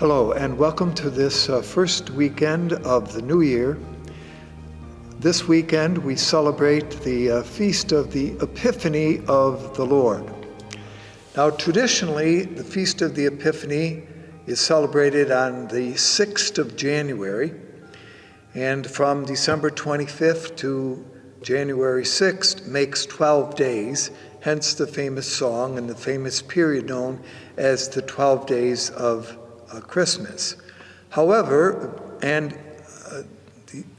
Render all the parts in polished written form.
Hello, and welcome to this first weekend of the new year. This weekend we celebrate the feast of the Epiphany of the Lord. Now, traditionally, the feast of the Epiphany is celebrated on the 6th of January, and from December 25th to January 6th makes 12 days, hence the famous song and the famous period known as the 12 days of Christmas. However,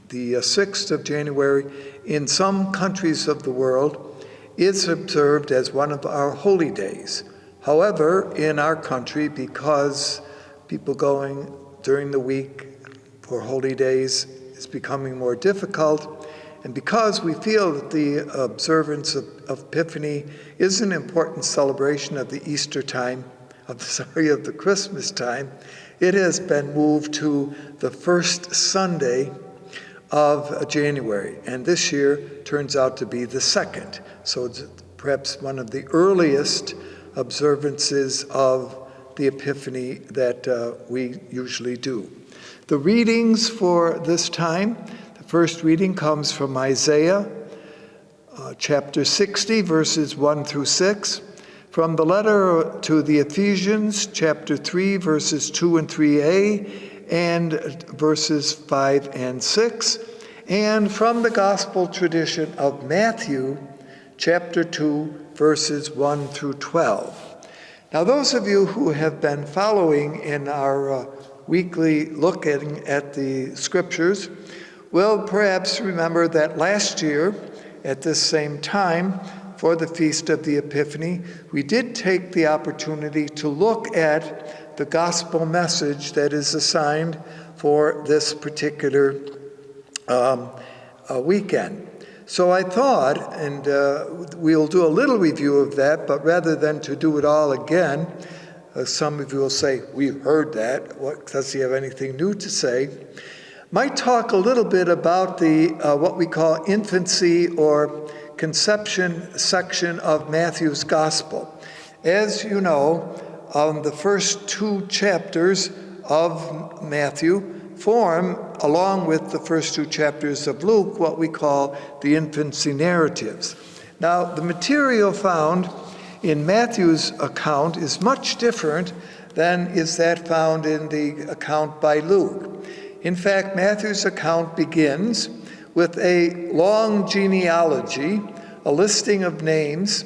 the 6th of January in some countries of the world is observed as one of our holy days. However, in our country, because people going during the week for holy days is becoming more difficult, and because we feel that the observance of Epiphany is an important celebration of the Easter time, of the Christmas time, it has been moved to the first Sunday of January, and this year turns out to be the 2nd. So it's perhaps one of the earliest observances of the Epiphany that we usually do. The readings for this time, the first reading comes from Isaiah chapter 60, verses 1 through 6. From the letter to the Ephesians, chapter 3, verses 2 and 3a, and verses 5 and 6, and from the gospel tradition of Matthew, chapter 2, verses 1 through 12. Now, those of you who have been following in our weekly looking at the scriptures will perhaps remember that last year, at this same time, for the Feast of the Epiphany, we did take the opportunity to look at the gospel message that is assigned for this particular weekend. So I thought, and we'll do a little review of that, but rather than to do it all again, some of you will say, we've heard that, what, does he have anything new to say? Might talk a little bit about the what we call infancy or conception section of Matthew's Gospel. As you know, the first 2 chapters of Matthew form, along with the first 2 chapters of Luke, what we call the infancy narratives. Now, the material found in Matthew's account is much different than is that found in the account by Luke. In fact, Matthew's account begins with a long genealogy, a listing of names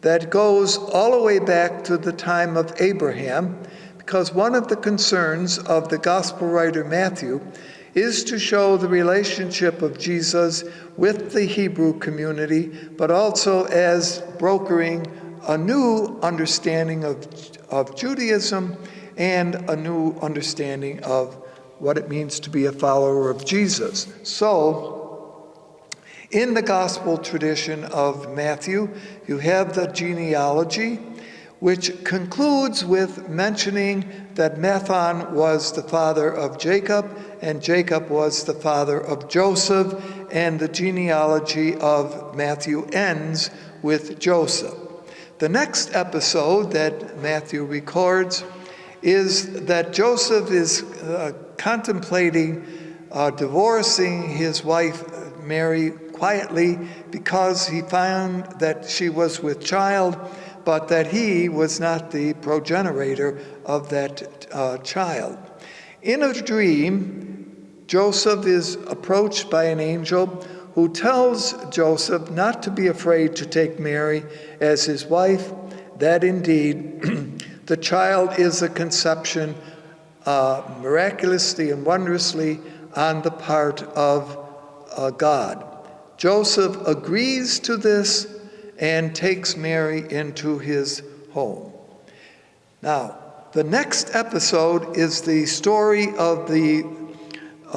that goes all the way back to the time of Abraham, because one of the concerns of the gospel writer Matthew is to show the relationship of Jesus with the Hebrew community, but also as brokering a new understanding of Judaism and a new understanding of what it means to be a follower of Jesus. So, in the gospel tradition of Matthew, you have the genealogy, which concludes with mentioning that Mathan was the father of Jacob, and Jacob was the father of Joseph, and the genealogy of Matthew ends with Joseph. The next episode that Matthew records is that Joseph is contemplating divorcing his wife Mary quietly because he found that she was with child, but that he was not the progenitor of that child. In a dream, Joseph is approached by an angel who tells Joseph not to be afraid to take Mary as his wife, that indeed the child is a conception miraculously and wondrously on the part of God. Joseph agrees to this and takes Mary into his home. Now, the next episode is the story of a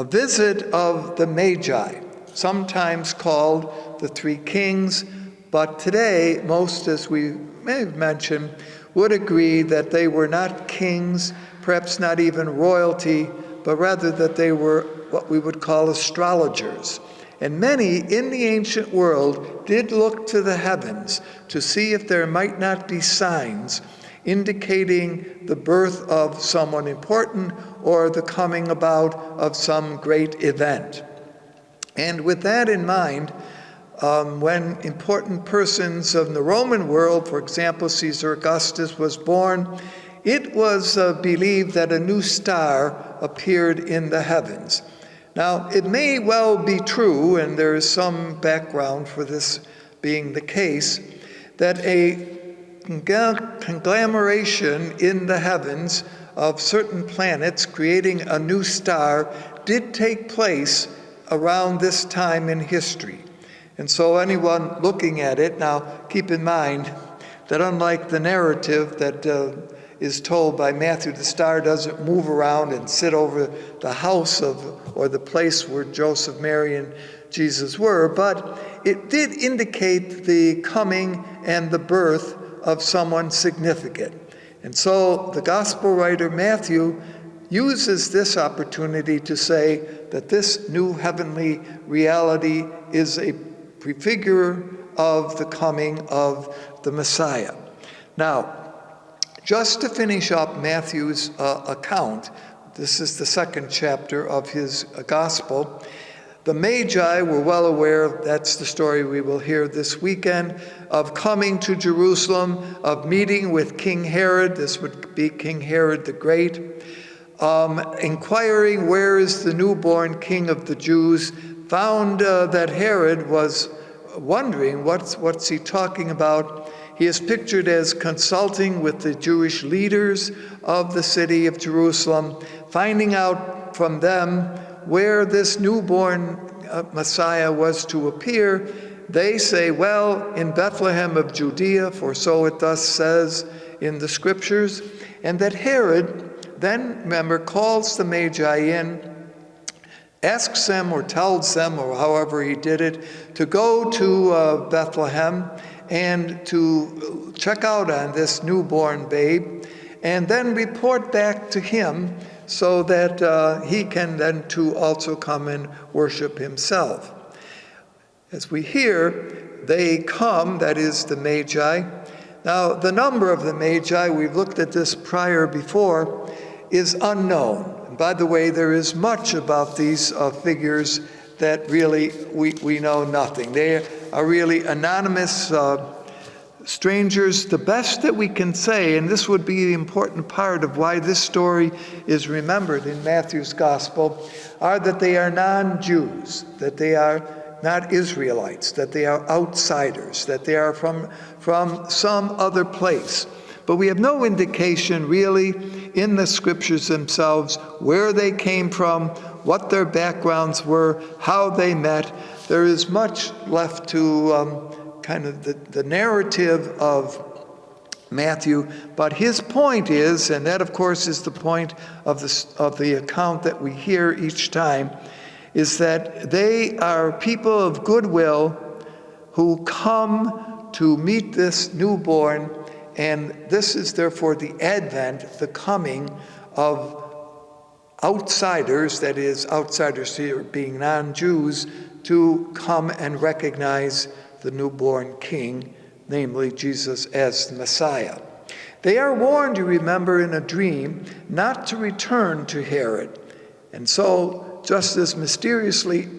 visit of the Magi, sometimes called the 3 kings, but today most, as we may have mentioned, would agree that they were not kings, perhaps not even royalty, but rather that they were what we would call astrologers. And many in the ancient world did look to the heavens to see if there might not be signs indicating the birth of someone important or the coming about of some great event. And with that in mind, when important persons of the Roman world, for example, Caesar Augustus, was born, it was believed that a new star appeared in the heavens. Now, it may well be true, and there is some background for this being the case, that a conglomeration in the heavens of certain planets creating a new star did take place around this time in history. And so anyone looking at it, now keep in mind that unlike the narrative that is told by Matthew, the star doesn't move around and sit over the house or the place where Joseph, Mary, and Jesus were, but it did indicate the coming and the birth of someone significant. And so the gospel writer Matthew uses this opportunity to say that this new heavenly reality is a prefigure of the coming of the Messiah. Now, just to finish up Matthew's account, this is the second chapter of his gospel. The Magi were well aware, that's the story we will hear this weekend, of coming to Jerusalem, of meeting with King Herod, this would be King Herod the Great, inquiring where is the newborn king of the Jews, found that Herod was wondering what's he talking about. He is pictured as consulting with the Jewish leaders of the city of Jerusalem, finding out from them where this newborn Messiah was to appear. They say, well, in Bethlehem of Judea, for so it thus says in the scriptures. And that Herod then, remember, calls the Magi in, asks them or tells them, or however he did it, to go to Bethlehem and to check out on this newborn babe, and then report back to him so that he can then too also come and worship himself. As we hear, they come, that is the Magi. Now, the number of the Magi, we've looked at this before, is unknown. And by the way, there is much about these figures that really we know nothing. They are really anonymous strangers. The best that we can say, and this would be the important part of why this story is remembered in Matthew's gospel, are that they are non-Jews, that they are not Israelites, that they are outsiders, that they are from some other place. But we have no indication really in the scriptures themselves where they came from, what their backgrounds were, how they met. There is much left to kind of the narrative of Matthew, but his point is, and that of course is the point of the account that we hear each time, is that they are people of goodwill who come to meet this newborn, and this is therefore the advent, the coming of outsiders, that is, outsiders here being non-Jews, to come and recognize the newborn king, namely Jesus as the Messiah. They are warned, you remember, in a dream not to return to Herod. And so, just as mysteriously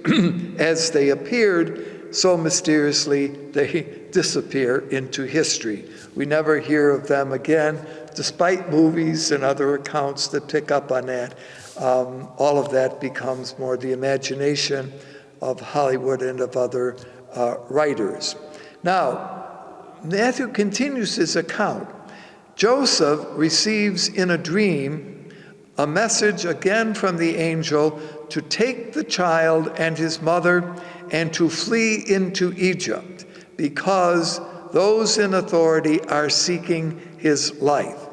as they appeared, so mysteriously they disappear into history. We never hear of them again, despite movies and other accounts that pick up on that. All of that becomes more the imagination of Hollywood and of other writers. Now, Matthew continues his account. Joseph receives in a dream a message again from the angel to take the child and his mother and to flee into Egypt, because those in authority are seeking his life.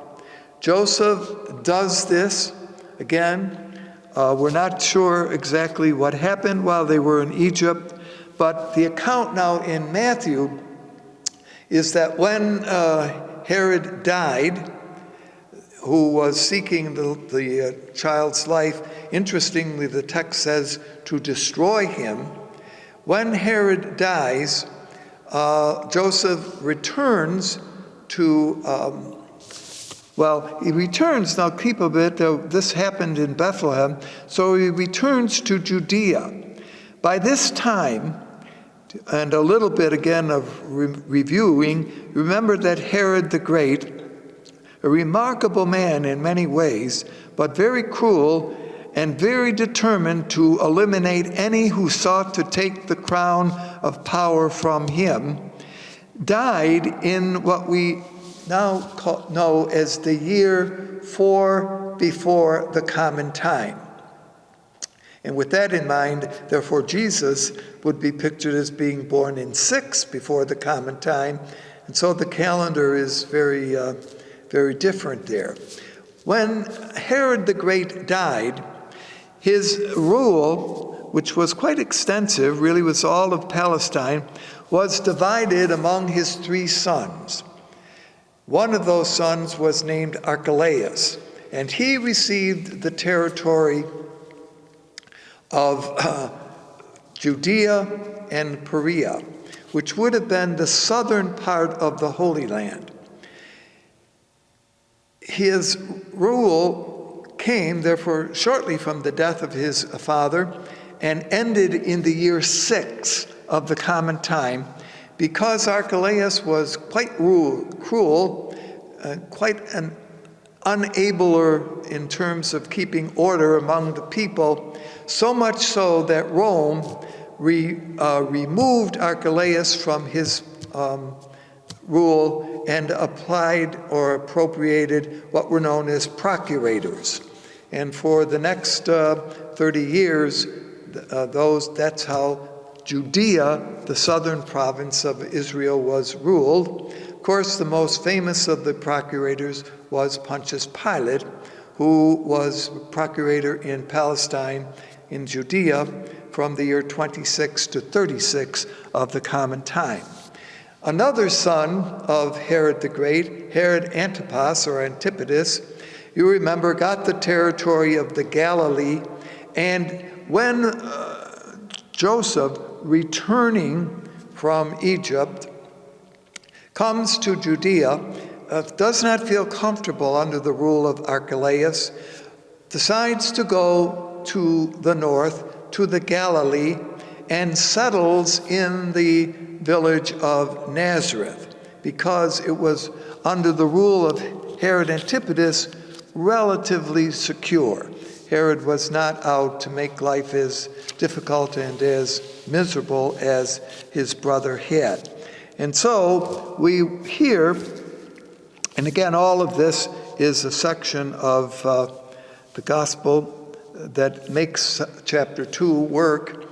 Joseph does this. Again, we're not sure exactly what happened while they were in Egypt, but the account now in Matthew is that when Herod died, who was seeking the child's life, interestingly, the text says to destroy him. When Herod dies, Joseph returns to Well, he returns, now keep a bit, this happened in Bethlehem, so he returns to Judea. By this time, and a little bit again of reviewing, remember that Herod the Great, a remarkable man in many ways, but very cruel and very determined to eliminate any who sought to take the crown of power from him, died in what we now know as the year 4 before the common time. And with that in mind, therefore, Jesus would be pictured as being born in 6 before the common time. And so the calendar is very, very different there. When Herod the Great died, his rule, which was quite extensive, really was all of Palestine, was divided among his 3 sons. One of those sons was named Archelaus, and he received the territory of Judea and Perea, which would have been the southern part of the Holy Land. His rule came, therefore, shortly from the death of his father and ended in the year 6 of the common time, because Archelaus was quite cruel, quite an unabler in terms of keeping order among the people, so much so that Rome removed Archelaus from his rule and applied or appropriated what were known as procurators. And for the next 30 years, that's how Judea, the southern province of Israel, was ruled. Of course, the most famous of the procurators was Pontius Pilate, who was procurator in Palestine, in Judea, from the year 26 to 36 of the common time. Another son of Herod the Great, Herod Antipas or Antipatus, you remember, got the territory of the Galilee, and when Joseph, returning from Egypt, comes to Judea, does not feel comfortable under the rule of Archelaus, decides to go to the north, to the Galilee, and settles in the village of Nazareth, because it was under the rule of Herod Antipatus relatively secure. Herod was not out to make life as difficult and as miserable as his brother had. And so we hear, and again, all of this is a section of the gospel that makes chapter 2 work.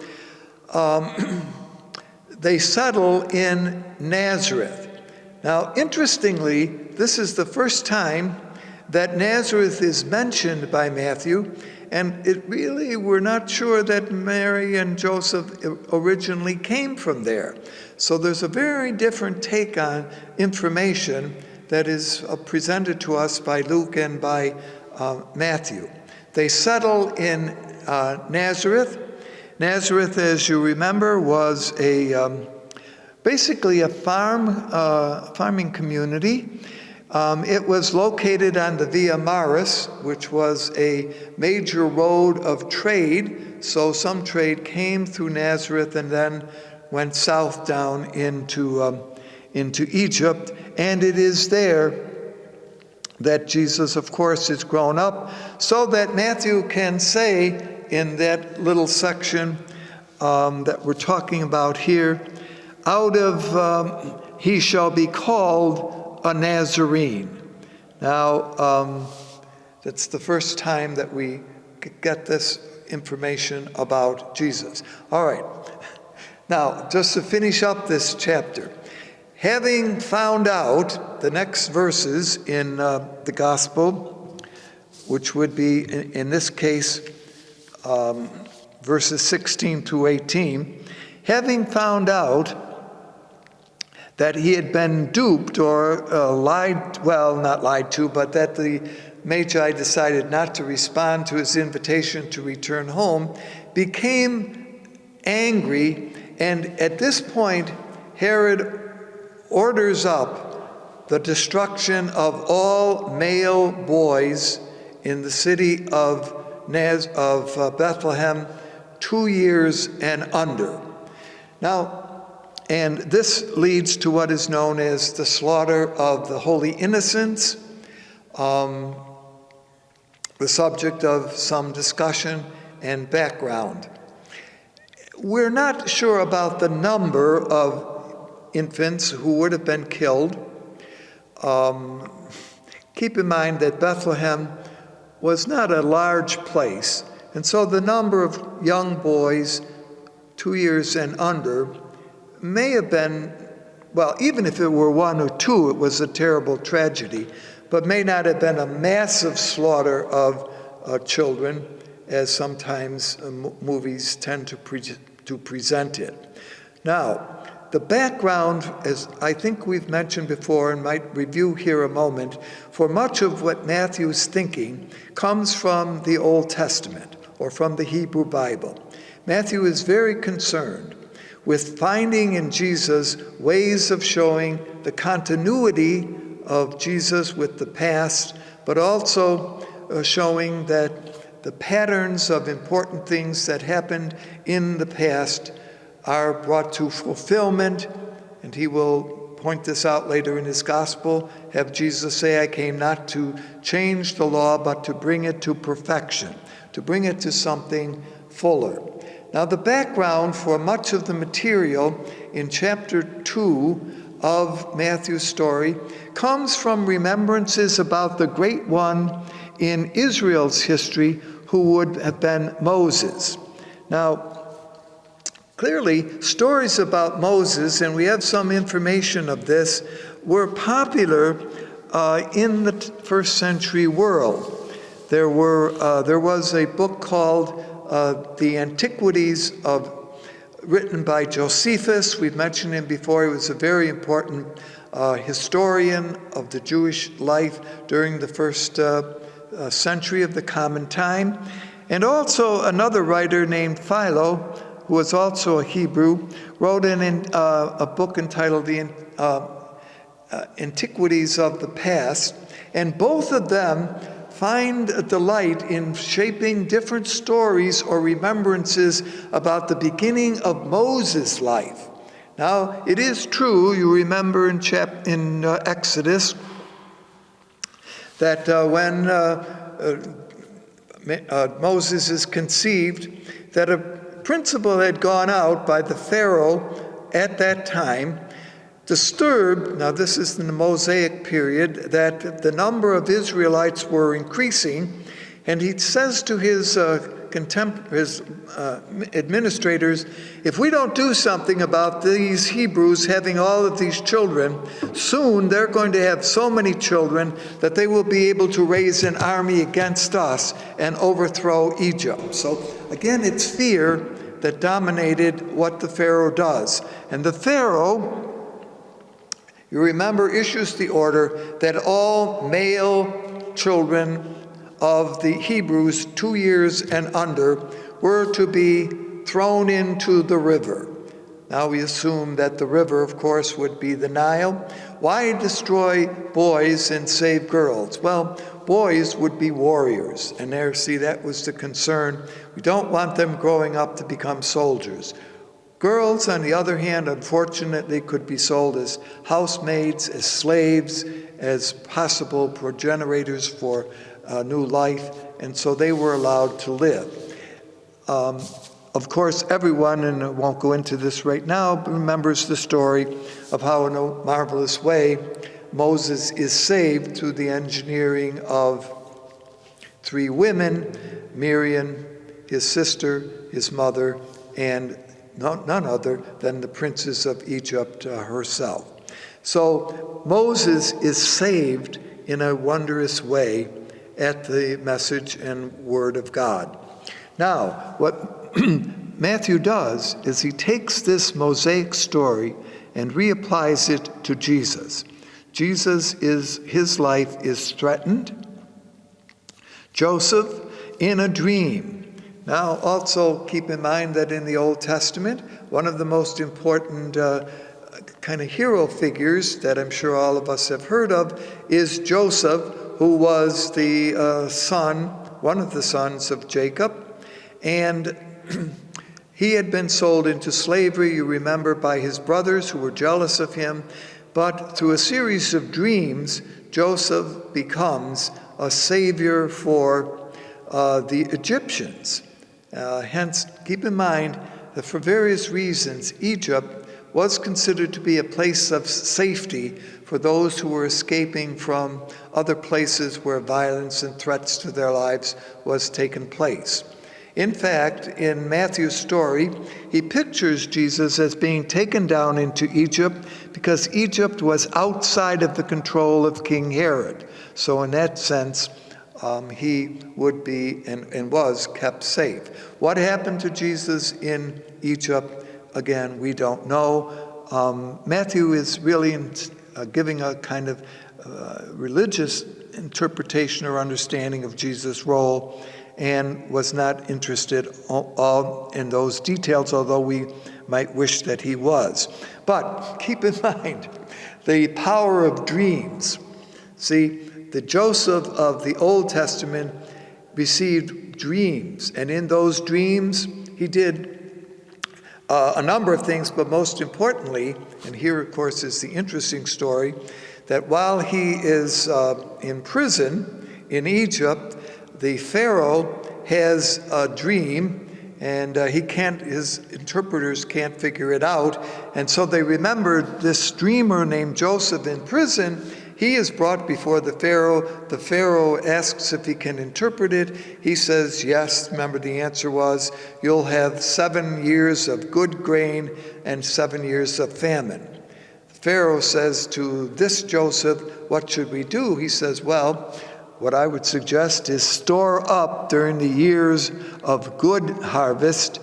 They settle in Nazareth. Now, interestingly, this is the first time that Nazareth is mentioned by Matthew, and it really, we're not sure that Mary and Joseph originally came from there. So there's a very different take on information that is presented to us by Luke and by Matthew. They settle in Nazareth. Nazareth, as you remember, was basically a farming community. It was located on the Via Maris, which was a major road of trade. So some trade came through Nazareth and then went south down into Egypt. And it is there that Jesus, of course, is grown up, so that Matthew can say in that little section that we're talking about here, out of he shall be called a Nazarene. Now, that's the first time that we get this information about Jesus. All right. Now, just to finish up this chapter, having found out the next verses in the gospel, which would be, in this case, verses 16 to 18, having found out that he had been duped or not lied to, but that the Magi decided not to respond to his invitation to return home, became angry, and at this point, Herod orders up the destruction of all male boys in the city of Bethlehem, 2 years and under. Now, and this leads to what is known as the slaughter of the holy innocents, the subject of some discussion and background. We're not sure about the number of infants who would have been killed. Keep in mind that Bethlehem was not a large place, and so the number of young boys 2 years and under may have been, well, even if it were 1 or 2, it was a terrible tragedy, but may not have been a massive slaughter of children, as sometimes movies tend to present it. Now, the background, as I think we've mentioned before and might review here a moment, for much of what Matthew's thinking comes from the Old Testament or from the Hebrew Bible. Matthew is very concerned with finding in Jesus ways of showing the continuity of Jesus with the past, but also showing that the patterns of important things that happened in the past are brought to fulfillment, and he will point this out later in his gospel, have Jesus say, I came not to change the law, but to bring it to perfection, to bring it to something fuller. Now, the background for much of the material in chapter 2 of Matthew's story comes from remembrances about the great one in Israel's history who would have been Moses. Now, clearly, stories about Moses, and we have some information of this, were popular in the first century world. There was a book called The Antiquities written by Josephus. We've mentioned him before. He was a very important historian of the Jewish life during the first century of the Common Time. And also another writer named Philo, who was also a Hebrew, wrote a book entitled The Antiquities of the Past, and both of them find a delight in shaping different stories or remembrances about the beginning of Moses' life. Now, it is true, you remember in Exodus, that when Moses is conceived, that a principle had gone out by the Pharaoh at that time, disturbed, now this is in the Mosaic period, that the number of Israelites were increasing, and he says to his administrators, if we don't do something about these Hebrews having all of these children, soon they're going to have so many children that they will be able to raise an army against us and overthrow Egypt. So again, it's fear that dominated what the Pharaoh does. And the Pharaoh, you remember, issues the order that all male children of the Hebrews 2 years and under were to be thrown into the river. Now we assume that the river, of course, would be the Nile. Why destroy boys and save girls? Well, boys would be warriors, and there, see, that was the concern. We don't want them growing up to become soldiers. Girls, on the other hand, unfortunately, could be sold as housemaids, as slaves, as possible progenitors for new life, and so they were allowed to live. Of course, everyone, and I won't go into this right now, remembers the story of how in a marvelous way Moses is saved through the engineering of 3 women, Miriam, his sister, his mother, and none other than the princess of Egypt herself. So Moses is saved in a wondrous way at the message and word of God. Now, what Matthew does is he takes this Mosaic story and reapplies it to Jesus. His life is threatened. Joseph in a dream. Now, also keep in mind that in the Old Testament, one of the most important kind of hero figures that I'm sure all of us have heard of is Joseph, who was the one of the sons of Jacob, and he had been sold into slavery, you remember, by his brothers who were jealous of him. But through a series of dreams, Joseph becomes a savior for the Egyptians. Hence, keep in mind that for various reasons, Egypt was considered to be a place of safety for those who were escaping from other places where violence and threats to their lives was taking place. In fact, in Matthew's story, he pictures Jesus as being taken down into Egypt because Egypt was outside of the control of King Herod. So in that sense, he would be and was kept safe. What happened to Jesus in Egypt, again, we don't know. Matthew is really giving a kind of religious interpretation or understanding of Jesus' role, and was not interested all in those details, although we might wish that he was. But keep in mind the power of dreams. See, the Joseph of the Old Testament received dreams, and in those dreams he did a number of things, but most importantly, and here of course is the interesting story, that while he is in prison in Egypt, the Pharaoh has a dream, and his interpreters can't figure it out, and so they remembered this dreamer named Joseph in prison. He is brought before the Pharaoh. The Pharaoh asks if he can interpret it. He says yes. Remember, the answer was, you'll have 7 years of good grain and 7 years of famine. The Pharaoh says to this Joseph, what should we do? He says, well, what I would suggest is store up during the years of good harvest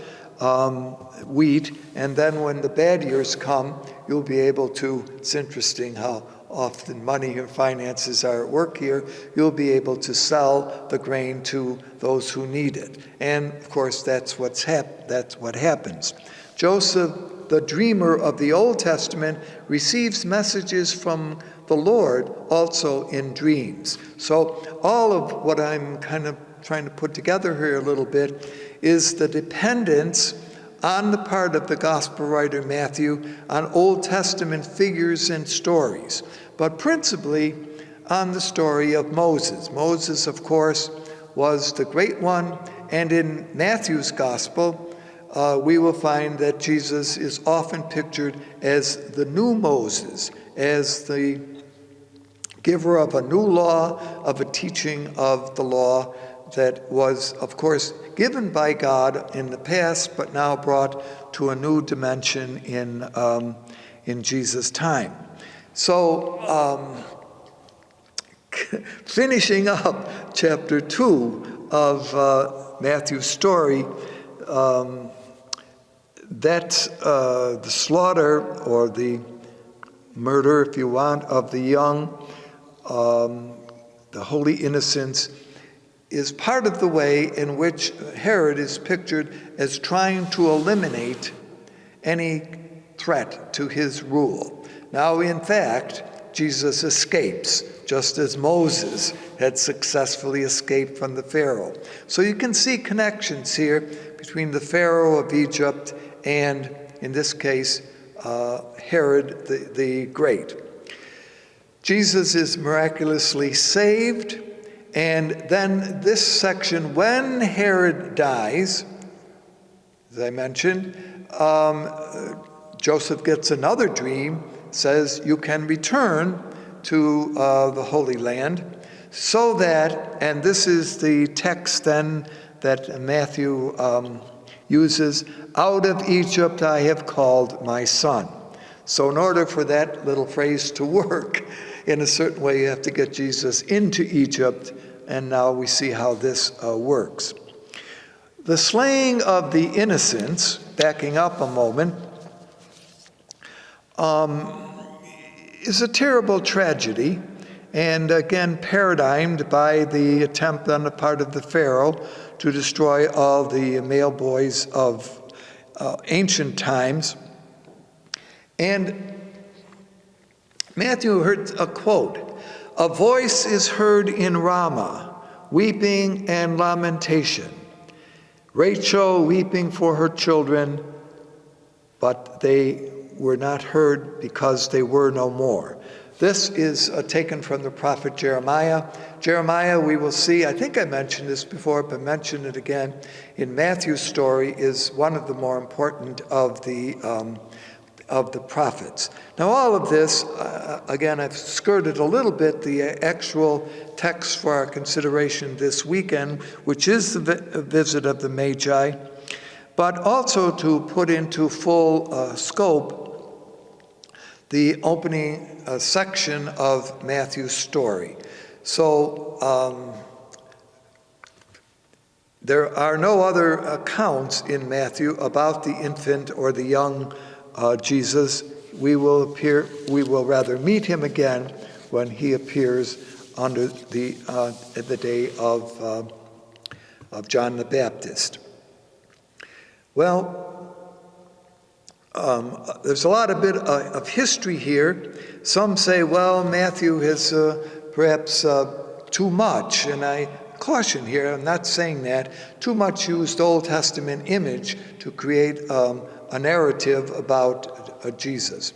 wheat, and then when the bad years come, you'll be able to, it's interesting how often money or finances are at work here, you'll be able to sell the grain to those who need it. And of course, that's what happens. Joseph, the dreamer of the Old Testament, receives messages from the Lord also in dreams. So all of what I'm kind of trying to put together here a little bit is the dependence on the part of the gospel writer Matthew on Old Testament figures and stories, but principally on the story of Moses. Moses, of course, was the great one, and in Matthew's gospel, we will find that Jesus is often pictured as the new Moses, as the giver of a new law, of a teaching of the law that was, of course, given by God in the past, but now brought to a new dimension in Jesus' time. So, finishing up chapter 2 of Matthew's story, that's the slaughter or the murder, if you want, of the young, the holy innocents, is part of the way in which Herod is pictured as trying to eliminate any threat to his rule. Now, in fact, Jesus escapes, just as Moses had successfully escaped from the Pharaoh. So you can see connections here between the Pharaoh of Egypt and, in this case, Herod the Great. Jesus is miraculously saved, and then this section, when Herod dies, as I mentioned, Joseph gets another dream, says you can return to the Holy Land, so that, and this is the text then that Matthew uses, out of Egypt I have called my son. So in order for that little phrase to work, in a certain way you have to get Jesus into Egypt, and now we see how this works. The slaying of the innocents, backing up a moment, is a terrible tragedy, and again paradigmed by the attempt on the part of the Pharaoh to destroy all the male boys of ancient times. And Matthew heard a quote, "A voice is heard in Ramah, weeping and lamentation. Rachel weeping for her children, but they were not heard because they were no more." This is taken from the prophet Jeremiah. Jeremiah, we will see, I think I mentioned this before, but mention it again, in Matthew's story, is one of the more important of the prophets. Now all of this, again, I've skirted a little bit the actual text for our consideration this weekend, which is the visit of the Magi, but also to put into full scope the opening section of Matthew's story. So there are no other accounts in Matthew about the infant or the young Jesus. We will rather meet him again when he appears under at the day of John the Baptist. Well, there's a lot of history here. Some say, well, Matthew has perhaps too much, and I caution here, I'm not saying that, too much used Old Testament image to create a narrative about Jesus.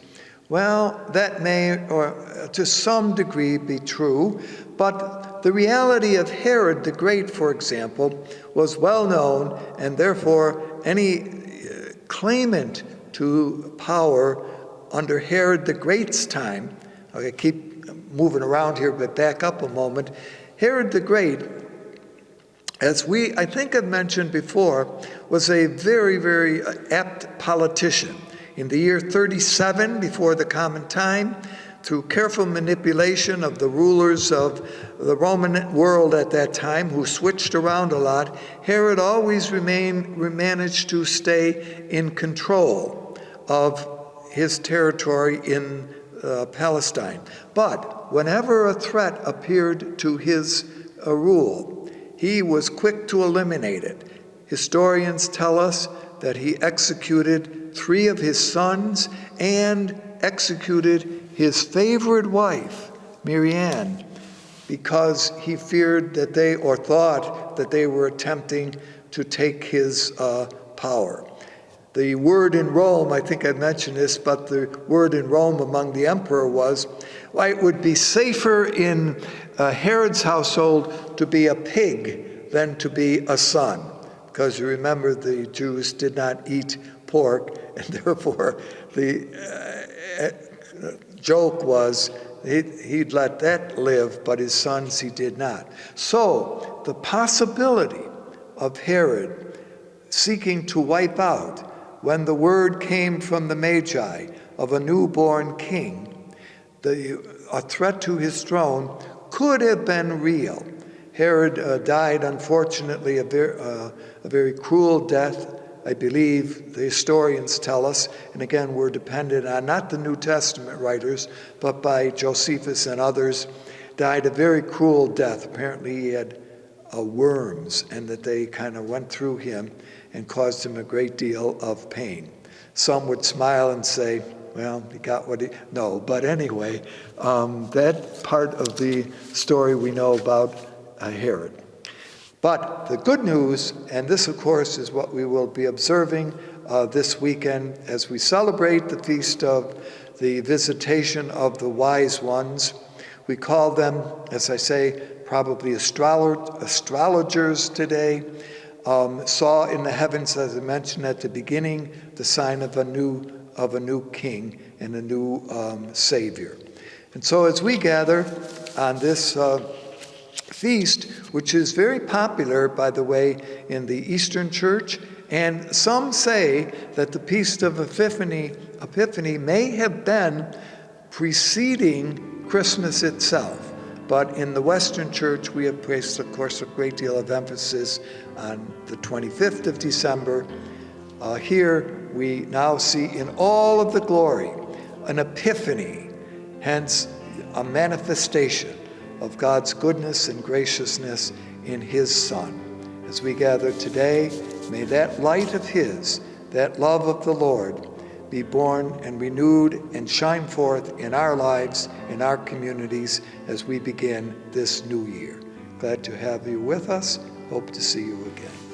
Well, that may, or to some degree, be true, but the reality of Herod the Great, for example, was well known, and therefore any claimant to power under Herod the Great's time, I keep moving around here, but back up a moment. Herod the Great, as I think I've mentioned before, was a very, very apt politician. In the year 37 before the common time, through careful manipulation of the rulers of the Roman world at that time, who switched around a lot, Herod always managed to stay in control of his territory in Palestine. But whenever a threat appeared to his rule, he was quick to eliminate it. Historians tell us that he executed 3 of his sons and executed his favorite wife, Marianne, because he feared that they, or thought that they were attempting to take his power. The word in Rome, I think I mentioned this, but the word in Rome among the emperor was, well, it would be safer in Herod's household to be a pig than to be a son. Because you remember the Jews did not eat pork, and therefore the joke was he'd let that live, but his sons he did not. So the possibility of Herod seeking to wipe out, when the word came from the Magi of a newborn king, a threat to his throne could have been real. Herod died, unfortunately, a very cruel death, I believe the historians tell us, and again we're dependent on not the New Testament writers, but by Josephus and others, died a very cruel death. Apparently he had worms, and that they kind of went through him and caused him a great deal of pain. Some would smile and say, well, he got what he... No, but anyway, that part of the story we know about Herod. But the good news, and this of course is what we will be observing this weekend as we celebrate the feast of the visitation of the wise ones. We call them, as I say, probably astrologers today. Saw in the heavens, as I mentioned at the beginning, the sign of a new king and a new savior. And so as we gather on this feast, which is very popular, by the way, in the Eastern Church, and some say that the Feast of Epiphany may have been preceding Christmas itself. But in the Western Church, we have placed, of course, a great deal of emphasis on the 25th of December. Here we now see in all of the glory an epiphany, hence a manifestation of God's goodness and graciousness in his Son. As we gather today, may that light of his, that love of the Lord, be born and renewed and shine forth in our lives, in our communities, as we begin this new year. Glad to have you with us. Hope to see you again.